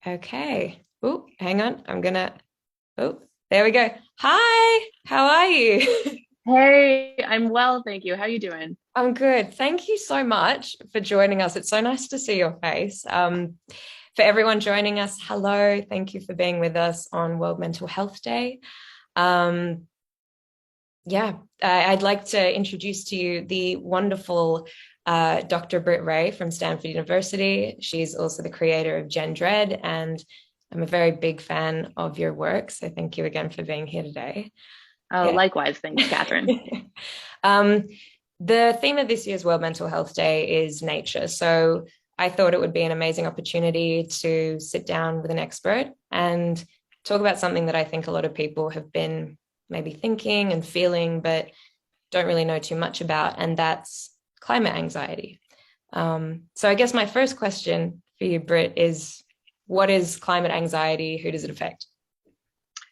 Okay. Oh, hang on. Oh, there we go. Hi, how are you? Hey, I'm well, thank you. How you doing? I'm good. Thank you so much for joining us. It's so nice to see your face. For everyone joining us, hello. Thank you for being with us on World Mental Health Day. Um, yeah, I'd like to introduce to you the wonderful Dr. Britt Ray from Stanford University. She's also the creator of Gen Dread, and I'm a very big fan of your work. So thank you again for being here today. Oh, Yeah. likewise. Thanks, Catherine. um, the theme of this year's World Mental Health Day is nature. So I thought it would be an amazing opportunity to sit down with an expert and talk about something that I think a lot of people have been maybe thinking and feeling, but don't really know too much about, and that's climate anxiety. So I guess my first question for you, Britt, is what is climate anxiety? Who does it affect?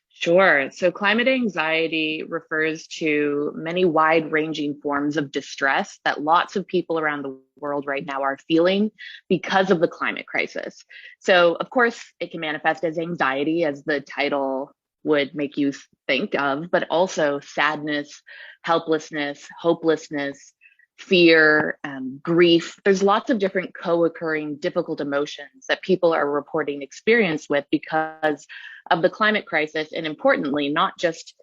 Sure. So climate anxiety refers to many wide-ranging forms of distress that lots of people around the world right now are feeling because of the climate crisis. So, of course, it can manifest as anxiety, as the title would make you think of, but also sadness, helplessness, hopelessness, fear, grief. There's lots of different co-occurring difficult emotions that people are reporting experience with because of the climate crisis, and importantly, not just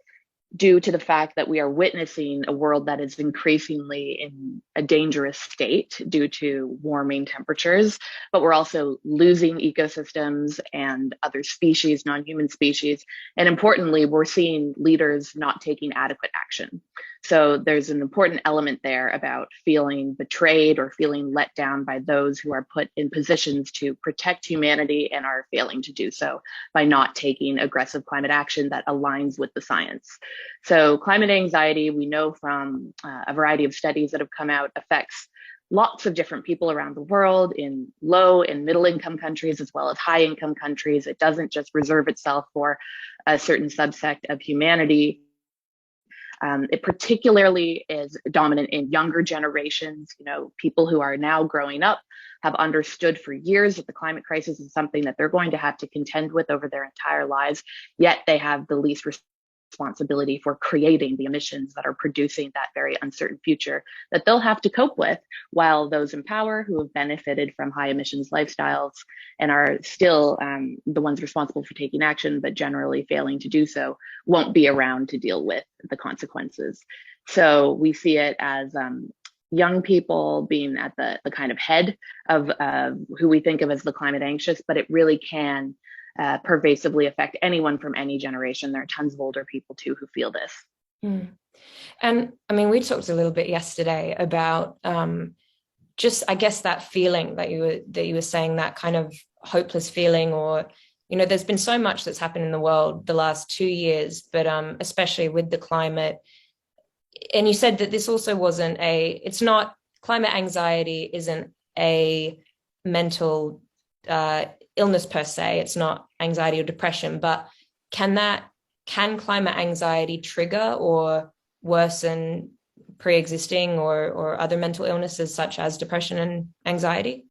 due to the fact that we are witnessing a world that is increasingly in a dangerous state due to warming temperatures, but we're also losing ecosystems and other species, non-human species. And importantly, we're seeing leaders not taking adequate action. So there's an important element there about feeling betrayed or feeling let down by those who are put in positions to protect humanity and are failing to do so by not taking aggressive climate action that aligns with the science. So climate anxiety, we know from a variety of studies that have come out, affects lots of different people around the world in low and middle income countries as well as high income countries. It doesn't just reserve itself for a certain subsect of humanity. It particularly is dominant in younger generations. You know, people who are now growing up have understood for years that the climate crisis is something that they're going to have to contend with over their entire lives, yet they have the least responsibility for creating the emissions that are producing that very uncertain future that they'll have to cope with, while those in power who have benefited from high emissions lifestyles and are still the ones responsible for taking action, but generally failing to do so, won't be around to deal with the consequences. So we see it as young people being at the kind of head of who we think of as the climate anxious, but it really can pervasively affect anyone from any generation. There are tons of older people too who feel this. Mm. And I mean, we talked a little bit yesterday about just, I guess, that feeling that you were saying, that kind of hopeless feeling, or there's been so much that's happened in the world the last 2 years, but especially with the climate. And you said that this also wasn't it's not, climate anxiety isn't a mental illness per se. It's not anxiety or depression, but can climate anxiety trigger or worsen pre-existing or other mental illnesses such as depression and anxiety?